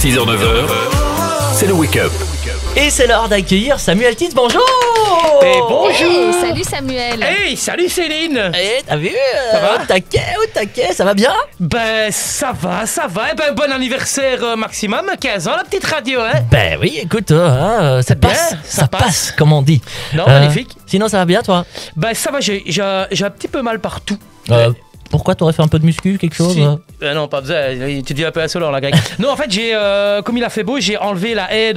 6h-9h, c'est le wake-up. Et c'est l'heure d'accueillir Samuel Titz, bonjour. Et bonjour. Hey, salut Samuel. Hey, salut Céline. Et t'as vu, Ça va au taquet, ça va bien? Ben, ça va. Eh ben, bon anniversaire maximum, 15 ans la petite radio, hein. Ben oui, écoute, ça passe, bien, ça passe, comme on dit. Non, magnifique. Sinon, ça va bien, toi? Ben, ça va, j'ai un petit peu mal partout. Pourquoi t'aurais fait un peu de muscu, quelque chose? Si. Non, pas besoin, tu dis un peu insolent, la Greg. Non, en fait, comme il a fait beau, j'ai enlevé la haie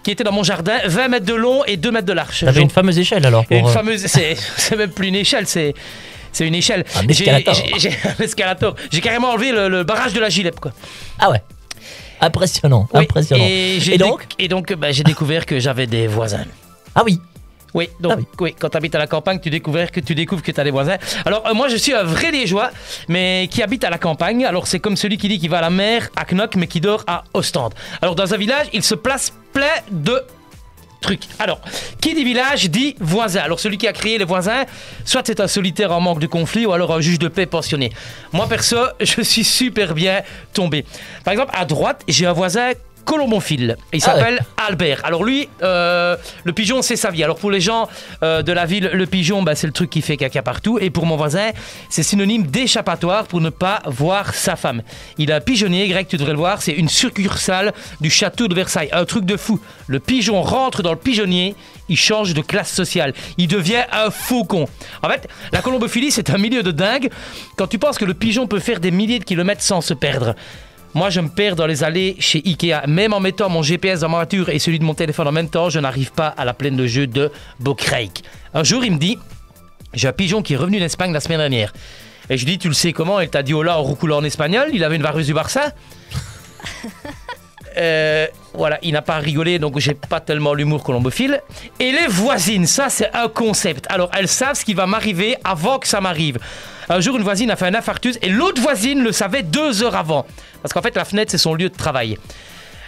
qui était dans mon jardin, 20 mètres de long et 2 mètres de large. T'avais une fameuse échelle alors pour... Une fameuse, c'est même plus une échelle, c'est une échelle. Un escalator. J'ai un escalator. J'ai carrément enlevé le barrage de la Gilette, quoi. Ah ouais, impressionnant, Oui, impressionnant. Et donc, j'ai découvert que j'avais des voisins. Ah oui. Oui, donc Ah oui. oui, quand tu habites à la campagne, tu découvres que tu as des voisins. Alors moi je suis un vrai Liégeois, mais qui habite à la campagne. Alors c'est comme celui qui dit qu'il va à la mer à Knock, mais qui dort à Ostende. Alors dans un village, il se place plein de trucs. Alors, qui dit village dit voisin. Alors celui qui a créé les voisins, soit c'est un solitaire en manque de conflit, ou alors un juge de paix pensionné. Moi perso, je suis super bien tombé. Par exemple, à droite, j'ai un voisin colombophile. Il s'appelle Albert. Alors lui, le pigeon, c'est sa vie. Alors pour les gens de la ville, le pigeon, c'est le truc qui fait caca partout. Et pour mon voisin, c'est synonyme d'échappatoire pour ne pas voir sa femme. Il a un pigeonnier, Greg, tu devrais le voir. C'est une succursale du château de Versailles. Un truc de fou. Le pigeon rentre dans le pigeonnier, il change de classe sociale. Il devient un faucon. En fait, la colombophilie, c'est un milieu de dingue. Quand tu penses que le pigeon peut faire des milliers de kilomètres sans se perdre. Moi, je me perds dans les allées chez Ikea. Même en mettant mon GPS dans ma voiture et celui de mon téléphone en même temps, je n'arrive pas à la plaine de jeu de Bocreik. Un jour, il me dit, j'ai un pigeon qui est revenu d'Espagne la semaine dernière. Et je lui dis, tu le sais comment? Il t'a dit hola en roucoulant en espagnol. Il avait une vareuse du Barça. Voilà, il n'a pas rigolé, donc j'ai pas tellement l'humour colombophile. Et les voisines, ça c'est un concept. Alors elles savent ce qui va m'arriver avant que ça m'arrive. Un jour, une voisine a fait un infarctus et l'autre voisine le savait 2 heures avant. Parce qu'en fait, la fenêtre, c'est son lieu de travail.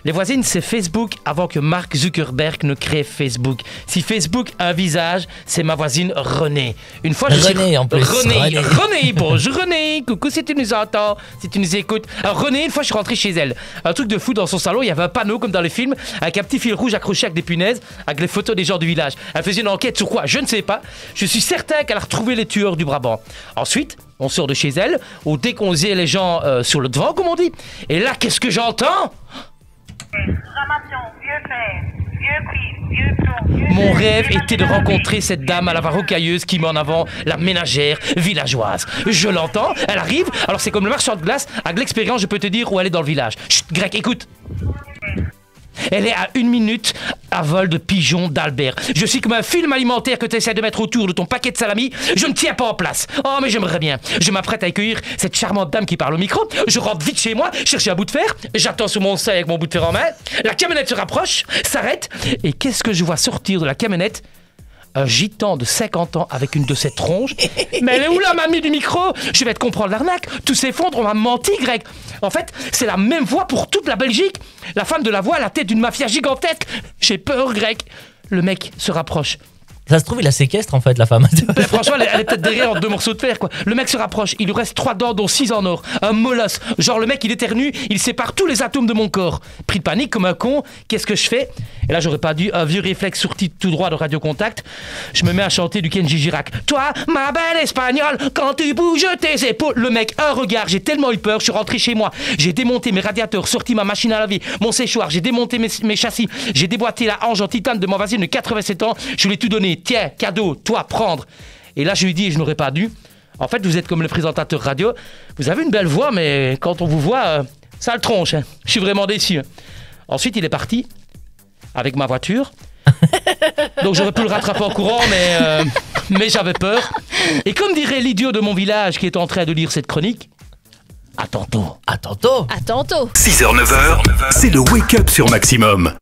Les voisines, c'est Facebook avant que Mark Zuckerberg ne crée Facebook. Si Facebook a un visage, c'est ma voisine Renée. Une fois, Renée, en plus. Renée, bonjour Renée, coucou si tu nous entends, si tu nous écoutes. Alors Renée, une fois, je suis rentré chez elle. Un truc de fou, dans son salon, il y avait un panneau comme dans les films, avec un petit fil rouge accroché avec des punaises, avec les photos des gens du village. Elle faisait une enquête sur quoi? Je ne sais pas. Je suis certain qu'elle a retrouvé les tueurs du Brabant. Ensuite, on sort de chez elle, ou dès qu'on faisait les gens sur le devant, comme on dit. Et là, qu'est-ce que j'entends? Mon rêve était de rencontrer cette dame à la voix rocailleuse qui met en avant la ménagère villageoise. Je l'entends, elle arrive, alors c'est comme le marchand de glace, avec l'expérience je peux te dire où elle est dans le village. Chut, Greg, écoute. Elle est à 1 minute à vol de pigeon d'Albert. Je suis comme un film alimentaire que tu essaies de mettre autour de ton paquet de salami. Je ne tiens pas en place. Oh, mais j'aimerais bien. Je m'apprête à accueillir cette charmante dame qui parle au micro. Je rentre vite chez moi, chercher un bout de fer. J'attends sur mon seuil avec mon bout de fer en main. La camionnette se rapproche, s'arrête. Et qu'est-ce que je vois sortir de la camionnette? Un gitan de 50 ans avec une de ces tronches. Mais elle est où la mamie du micro? Je vais te comprendre l'arnaque. Tout s'effondre, on m'a menti, Greg. En fait, c'est la même voix pour toute la Belgique. La femme de la voix à la tête d'une mafia gigantesque. J'ai peur, Greg. Le mec se rapproche. Ça se trouve, il la séquestre en fait, la femme. Ben, franchement, elle est peut-être derrière en 2 morceaux de fer, quoi. Le mec se rapproche, il lui reste 3 dents, dont 6 en or. Un molosse. Genre, le mec, il éternue, il sépare tous les atomes de mon corps. Pris de panique, comme un con, qu'est-ce que je fais? Et là, j'aurais pas dû, un vieux réflexe sorti tout droit de Radio Contact. Je me mets à chanter du Kenji Girac. Toi, ma belle espagnole, quand tu bouges tes épaules. Le mec, un regard, j'ai tellement eu peur, je suis rentré chez moi. J'ai démonté mes radiateurs, sorti ma machine à laver, mon séchoir, j'ai démonté mes châssis, j'ai déboîté la hanche en titane de ma voisine de 87 ans. Je lui ai tout donné. Tiens, cadeau. Toi, prendre. Et là, je lui dis, et je n'aurais pas dû. En fait, vous êtes comme le présentateur radio. Vous avez une belle voix, mais quand on vous voit, ça le tronche. Hein. Je suis vraiment déçu. Hein. Ensuite, il est parti avec ma voiture. Donc, j'aurais pu le rattraper en courant, mais j'avais peur. Et comme dirait l'idiot de mon village qui est en train de lire cette chronique, à tantôt. À tantôt. À tantôt. 6h-9h, c'est le wake-up sur Maximum.